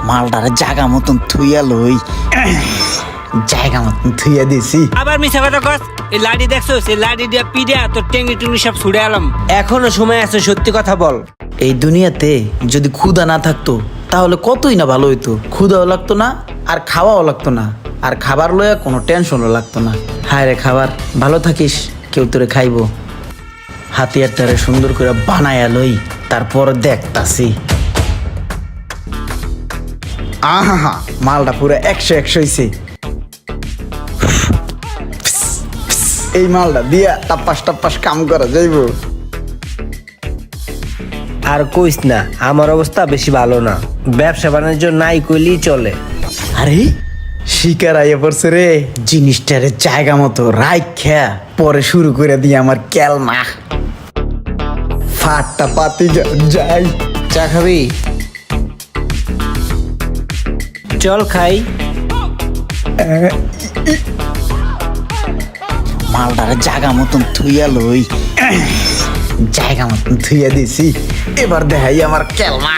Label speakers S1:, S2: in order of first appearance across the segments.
S1: মালটারে জায়গা মতন থুইয়া লই, জায়গা মতন থুইয়া দিছি।
S2: আবার মিছা কথা কস। এই লাডি দেখছো, সেই লাডি দিয়া পিডিয়া তোর টেঙ্গি টুঙ্গি সব ছুড়ে আলাম। এখনো সময় আছে, সত্যি কথা বল।
S1: এই দুনিয়াতে যদি ক্ষুধা না থাকতো তাহলে কতই না ভালো হইতো। ক্ষুধাও লাগতো না আর খাওয়াও লাগতো না, আর খাবার লইয়া কোনো টেনশনও লাগতো না। হায় রে খাবার, ভালো থাকিস, কেউ তোরে খাইবো। হাতিয়ারটারে সুন্দর করে বানায়া লই, তারপর দেখতাছি। আহা, মালটা পুরো 100 হইছে। এই মালটা দিয়া টাপ্পাস টাপ্পাস কাম করা যাইব।
S2: আর কইস না, আমার অবস্থা বেশি ভালো না। ব্যবসা বাণিজ্য নাই কইলেই চলে।
S1: আরে শিকার আইয়া পড়ছে রে, জিনিসটারে জায়গা মতো রাইখা পরে শুরু করে দিয়ে আমার ক্যালমা ফাটটা পাতি যাই।
S2: চা খাবি? চল খাই।
S1: মালটারে জায়গা মতন থুইয়া লই, জায়গা মতন থুইয়া দিছি। এবার দেখাই আমার ক্যালমা।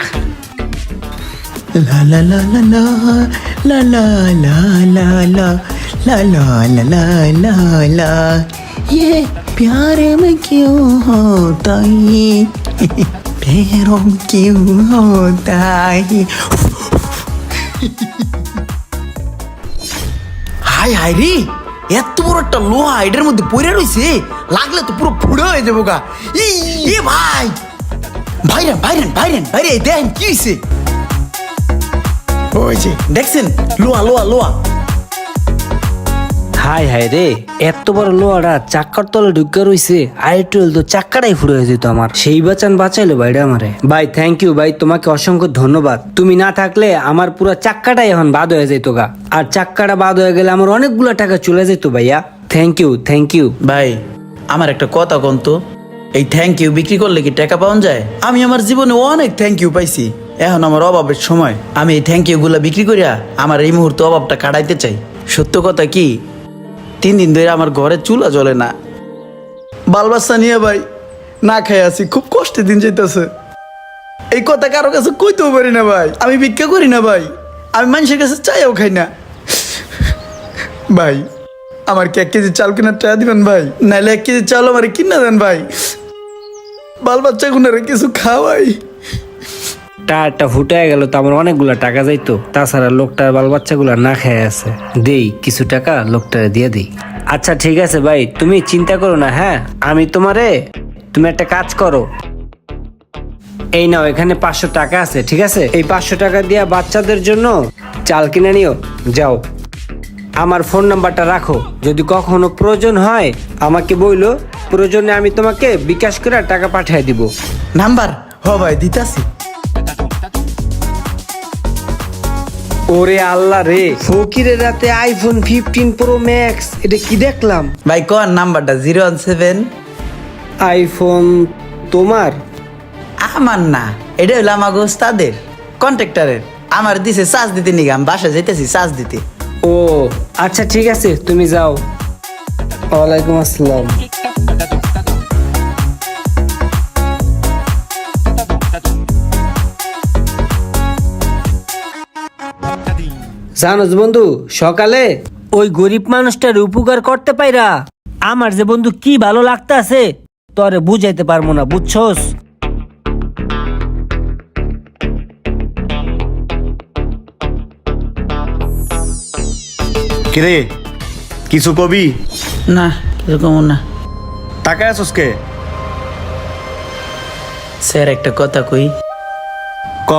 S1: লা লা লা লা লা লা লা লা লা লা লা লা লা লা লা, ये प्यार में क्यों होता है, प्यारों क्यों होता है। হাই হাই রে, এত বড় একটা লোহা এটার মধ্যে পড়ে রয়েছে, লাগলে তো পুরো ফুড়ে হয়ে যাবো গা। এ ভাই, ভাইরেন ভাইরেন ভাইরেন ভাইরে, দেখেন কি হয়েছে। ওই যে দেখছেন, লোহা লোহা লোহা।
S2: হাই হাই রে, এত বড় লোহাটা চাক্কার তলে ঢুকে রইছে। আর একটু তো চাক্কাটাই ফুড়ে হয়ে যেত আমার। সেই বাঁচাইলো ভাইরা আমারে। ভাই থ্যাংক ইউ ভাই, তোমাকে অসংখ্য ধন্যবাদ। তুমি না থাকলে আমার পুরো চাক্কাটাই এখন বাদ হয়ে যেত গা। আর চাক্কাটা বাদ হয়ে গেলে আমার অনেকগুলো টাকা চলে যেত ভাইয়া। Thank you thank you.
S1: ভাই আমার একটা কথা কোন তো, এই থ্যাংক ইউ বিক্রি করলে কি টাকা পাওয়া যায়? আমি আমার জীবনে অনেক থ্যাংক ইউ পাইছি, এখন আমার অভাবের সময় আমি এই থ্যাংক ইউ গুলা বিক্রি করিয়া আমার এই মুহূর্তে অভাবটা কাটাইতে চাই। সত্য কথা কি, 3 দিন ধরে আমার ঘরে চুলা জ্বলে না। বাল বাচ্চা নিয়ে ভাই না খাই আছি, খুব কষ্টে দিন যাইতেছে। এই কথা কারো কাছে কইতেও পারি না ভাই, আমি ভিক্ষা করি না ভাই, আমি মানুষের কাছে চাইও খাই না। ভাই আমার কি 1 কেজি চাল কেনার টাকা দিবেন ভাই? নাইলে 1 কেজি চাল আমার কিনা দেন ভাই, বাল বাচ্চা গুনারে কিছু খাওয়াই।
S2: টায়ারটা ফুটে গেল তো আমার অনেকগুলা টাকা যাইতো। তাছাড়া লোকটার বাল বাচ্চাগুলা না খেয়ে আছে, দেই কিছু টাকা লোকটারে দিয়ে দিই। আচ্ছা ঠিক আছে ভাই, তুমি চিন্তা করো না। হ্যাঁ আমি তুমি একটা কাজ করো, এই নাও এখানে 500 টাকা আছে, ঠিক আছে? এই 500 টাকা দিয়া বাচ্চাদের জন্য চাল কিনে নিও, যাও। আমার ফোন নাম্বারটা রাখো, যদি কখনো প্রয়োজন হয় আমাকে বইলো, প্রয়োজনে আমি তোমাকে বিকাশ করে টাকা পাঠিয়ে দিব।
S1: নাম্বার হ ভাই দিতাছি।
S2: ওরে আল্লাহ রে, ফকিরের রাতে আইফোন 15 প্রো ম্যাক্স, এটা কি দেখলাম?
S1: ভাই কোন নাম্বারটা? 017।
S2: আইফোন তোমার?
S1: আমার না, এটা হলো আমাকে ওস্তাদের কন্ট্রাক্টরের, আমার দিছে চার্জ দিতে নিগা, আমি বাসা যাইতেছি চার্জ দিতে।
S2: ও আচ্ছা ঠিক আছে, তুমি যাও। ওয়ালাইকুম আসসালাম। জানোস বন্ধু, সকালে ওই গরিব মানুষটার উপকার করতে পাইরা আমার যে বন্ধু কি ভালো লাগতাছে, তোরে বুঝাইতে পারবো না, বুঝছস?
S3: কিরে কিছু কবি?
S1: না এরকম না।
S3: টাকা আছোস কে?
S1: স্যার একটা কথা কই।
S3: ক।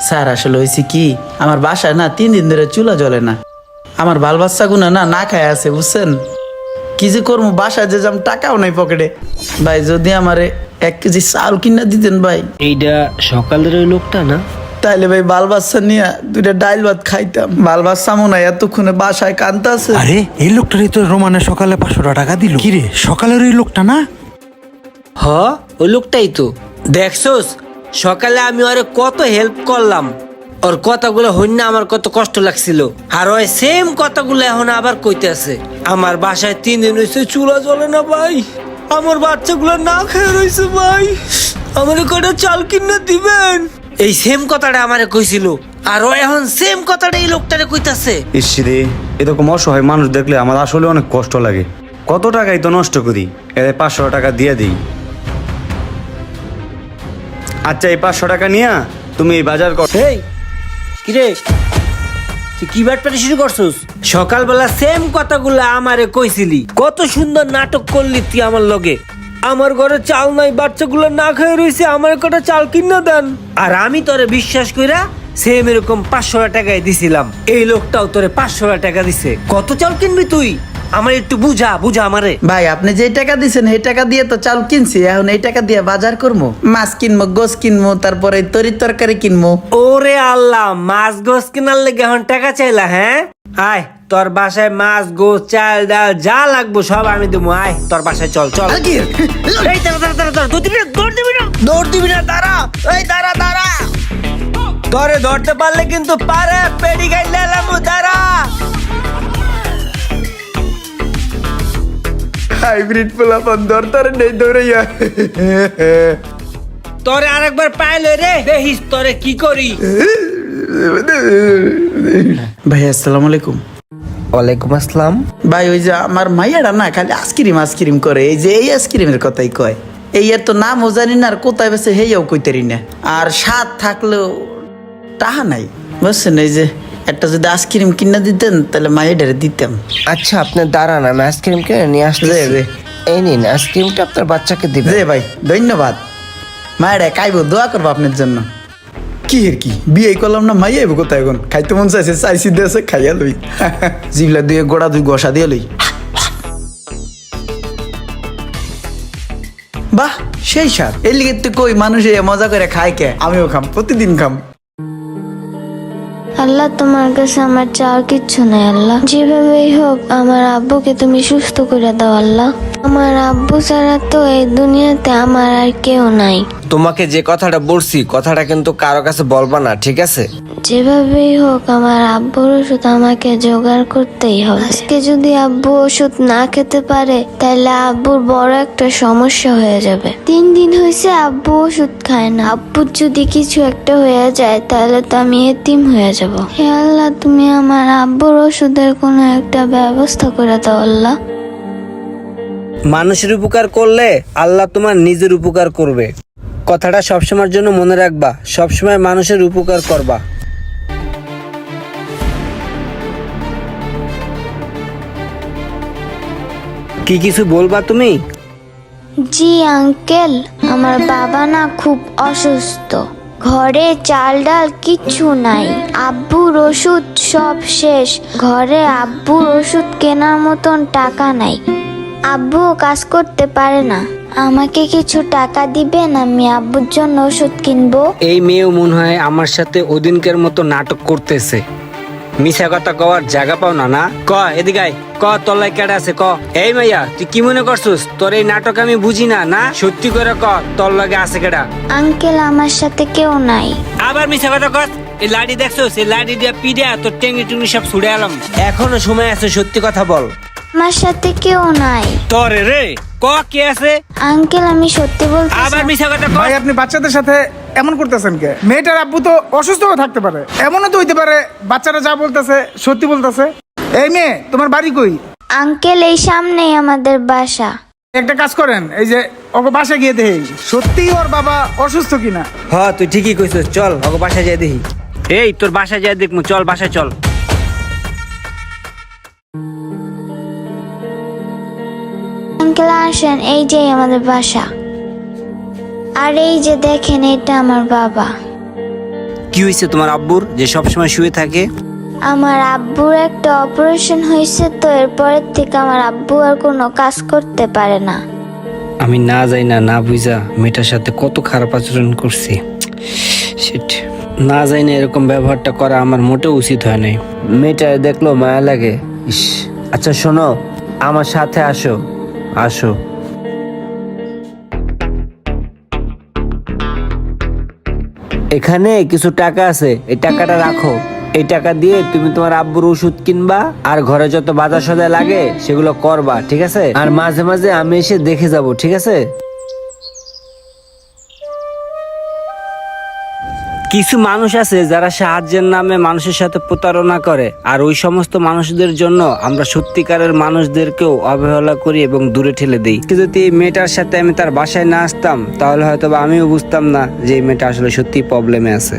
S1: স্যার আসলে হয়েছে কি, আমার বাসায় না 3 দিন ধরে চুলা জ্বলে না, আমার বাল বাচ্চা গুনা না খায় আছে, বুঝছেন? কি যে করবো, বাসায় যে যাম টাকাও নাই পকেটে। ভাই যদি আমারে 1 কেজি চাল কিনা দিতেন ভাই।
S2: এইটা সকালের ওই লোকটা না?
S1: তাইলে ভাই বাল বাচ্চা নিয়ে 2টা ডাইল ভাত খাইতাম। বাল বাচ্চা মনে হয় এতক্ষণে বাসায় কান্দতেছে।
S4: আরে এই লোকটারই তো রোমানে সকালে 500 টাকা দিল। কি রে, সকালের ওই লোকটা না?
S2: হ ওই লোকটাই তো। দেখছোস সকালে আমি ওরে কত হেল্প করলাম, ওর কথাগুলো হইনা আমার কত কষ্ট লাগছিল। আর ওই সেম কথাগুলো এখন আবার কইতেছে। আমার বাসায় 3 দিন হয়েছে চুলা জ্বলে না ভাই, আমার বাচ্চাগুলো না খেয়ে রয়েছে ভাই, আমার কটা চাল কিনে দিবেন। এই সেম কথাটা আমারে কইছিল আর ও এখন সেম কথাটা এই লোকটারে কইতাছে।
S3: ইসরে এরকম অসহায় মানুষ দেখলে আমার আসলে অনেক কষ্ট লাগে। কত টাকাই তো নষ্ট করি, এর 500 টাকা দিয়ে দিই। আচ্ছা এই 500 টাকা নিয়া তুমি এই বাজার কর।
S2: এই কিরে তুই কি ব্যাটপাটি শুরু করছিস? সকালবেলা সেম কথাগুলো আমারে কইছিলি, কত সুন্দর নাটক করলি তুই আমার লগে। আমার ঘরে চাল নাই, বাচ্চাগুলো না খেয়ে রইছে, আমার কটা চাল কিনা দেন। আর আমি তোরে বিশ্বাস কইরা সেম এরকম 500 টাকায় দিছিলাম, এই লোকটাও তোরে 500 টাকা দিছে। কত চাল কিনবি তুই? আমার একটু বুঝা আমারে।
S1: ভাই আপনি যে টাকা দিছেন এই টাকা দিয়ে তো চাল কিনছি, এখন এই টাকা দিয়ে বাজার করবো, মাছ কিনবো, গোস কিনবো, তারপরে তরি তরকারি কিনবো।
S2: ওরে আল্লাহ, মাছ গোস কেনার লেগে এখন টাকা চাইলা? হ্যাঁ আয়, তোর বাসায় মাছ গোস চাল ডাল যা লাগবো সব আমি দেবো। আয় তোর বাসায় চল চল। এই দাঁড়া দাঁড়া দাঁড়া দাঁড়া, দৌড় দিবি না দাঁড়া। এই দাঁড়া দাঁড়া, তোরে ধরতে পারলে কিন্তু পারে পেডি গাইলে এলাম। দাঁড়া,
S1: হাইব্রিড পোলাপান দরকার নেই দৌড়াইয়া।
S2: তোরে আরেকবার পাইলে রে দেখিস তোরে কি করি।
S1: ভাই আসসালামু আলাইকুম।
S2: ওয়ালাইকুম আসসালাম।
S1: ভাই ওই যে আমার মাইয়াটা না খালি আইসক্রিম করে, এই যে এই আইসক্রিমের কথাই কয়। এই এর তো নামও জানি না আর কোথায় বেছে হেয়াও কইতারি না, আর স্বাদ থাকলেও টাহা নাই বুঝছেন। এই যে একটা যদি আইসক্রিম কিনে দিতেন তাহলে মাইয়াটারে দিতাম।
S5: আচ্ছা আপনি দাঁড়ান, আমি আইসক্রিম কিনে নিয়ে আসছি।
S1: জি।
S5: এই নিন আইসক্রিমটা আপনার বাচ্চাকে দিবেন।
S1: জি ভাই ধন্যবাদ। মায়েরা খাইবো, দোয়া করবো আপনার জন্য। কি এর কি বিয়ে করলাম না, মাইয়া আইবো কোথায় এখন? খাইতে মন চাইছে, চাইছি দেশে খাইয়া লই। জিবলা দুয়ে গোড়া দুই গসা দিয়ে লই। বাহ সেই স্বাদ। এই লিগে তো কই মানুষ মজা করে খায় কে, আমিও খাম, প্রতিদিন খাম।
S6: আল্লাহ তোমার কাছে আমার চাওয়ার কিচ্ছু নাই আল্লাহ, যেভাবেই হোক আমার আব্বুকে তুমি সুস্থ করে দাও আল্লাহ। আমার আব্বু ছাড়া তো এই দুনিয়াতে আমার আর কেউ নাই।
S5: তোমাকে যে কথাটা বলছি কথাটা কিন্তু কারো কাছে বলবা না, ঠিক আছে?
S6: যেভাবেই হোক আমার আব্বুর ওষুধ আমাকে জোগাড় করতেই হবে। আজকে যদি আব্বু ওষুধ না খেতে পারে তাহলে আব্বুর বড় একটা সমস্যা হয়ে যাবে। 3 দিন হয়েছে আব্বু ওষুধ খায় না। আব্বুর যদি কিছু একটা হয়ে যায় তাহলে তো আমি এতিম হয়ে যাব। হে আল্লাহ, তুমি আমার আব্বুর ওষুধের কোনো একটা ব্যবস্থা করে দাও আল্লাহ।
S2: মানুষের উপকার করলে আল্লাহ তোমার নিজের উপকার করবে। কথাটা সবসময়ের জন্য মনে রাখবা, সবসময় মানুষের উপকার করবা। কি কিছু বলবা তুমি?
S6: জি আঙ্কেল, আমার বাবা না খুব অসুস্থ, ঘরে চাল ডাল কিচ্ছু নাই, আব্বুর ওষুধ সব শেষ, ঘরে আব্বুর ওষুধ কেনার মতন টাকা নাই, আব্বু কাজ করতে পারে না, আমাকে কিছু টাকা দিবেন, আমি আব্বুর জন্য ওষুধ কিনবো।
S2: এই মেয়েও মনে হয় আমার সাথে ওদিনকের মতো নাটক করতেছে। মিছা কথা কওয়ার জায়গা পাও না না? ক এদিকে আয়, ক তোর লাই কেডা আছে ক। এই মাইয়া তুই কি মনে করছিস তোর এই নাটক আমি বুঝি না? না সত্যি করে ক তোর লাগে আছে কেডা?
S6: আঙ্কেল আমার সাথে কেউ নাই।
S2: আবার মিছা কথা কস। এই লাডি দেখছোস, এই লাডি দিয়া পিডিয়া তোর টেঙ্গি টুঙ্গি সব ছুড়ে আলাম। এখনো সময় আছে, সত্যি কথা বল।
S6: আমার সাথে কেউ নাই।
S2: তোরে রে ক কে আছে?
S6: আঙ্কেল আমি সত্যি বলতেছি।
S2: আবার মিছা কথা কস।
S7: ভাই আপনি বাচ্চাদের সাথে এমন করতেছেন কে? মেয়েটার আব্বু তো অসুস্থ হয়ে থাকতে পারে, এমনও তো হইতে পারে বাচ্চারা যা বলতেছে সত্যি বলতেছে। এই মেয়ে তোমার বাড়ি কই?
S6: আঙ্কেল এই সামনেই আমাদের বাসা।
S7: একটা কাজ করেন, এই যে ওকে বাসায় গিয়ে দেখি সত্যি ওর বাবা অসুস্থ কিনা।
S2: হ্যাঁ তুই ঠিকই কইছিস, চল ওকে বাসায় যাই দেখি। এই তোর বাসায় যাই দেখমু, চল বাসায় চল।
S6: আঙ্কেল আসেন, এই যে আমাদের বাসা, আর এই যে দেখেন এটা আমার বাবা।
S2: কি হয়েছে তোমার আব্বুর যে সবসময় শুয়ে থাকে?
S6: আমার আব্বুর একটা অপারেশন হয়েছে, তো এরপরের থেকে আমার আব্বু আর কোনো কাজ করতে পারে না।
S2: আমি না যাই না না বুঝা মেয়েটার সাথে কত খারাপ আচরণ করছি। শিট, না যাই না এরকম ব্যবহারটা করা আমার মোটেও উচিত হয় নাই।
S5: মেয়েটা দেখলো মায়া লাগে। ইস, আচ্ছা শোনো, আমার সাথে আসো আসো। এখানে কিছু টাকা আছে, এই টাকাটা রাখো। এই টাকা দিয়ে তুমি তোমার আব্বুর ওষুধ কিনবা আর ঘরে যত বাজার সদাই লাগে সেগুলো করবা, ঠিক আছে? আর মাঝে মাঝে আমি এসে দেখে যাব, ঠিক আছে?
S2: কিছু মানুষ আছে যারা সাহায্যের নামে মানুষের সাথে প্রতারণা করে, আর ওই সমস্ত মানুষদের জন্য আমরা সত্যিকারের মানুষদেরকেও অবহেলা করি এবং দূরে ঠেলে দিই। যদি এই মেয়েটার সাথে আমি তার বাসায় না আসতাম তাহলে হয়তো বা আমিও বুঝতাম না যে এই মেয়েটা আসলে সত্যি প্রবলেমে আছে।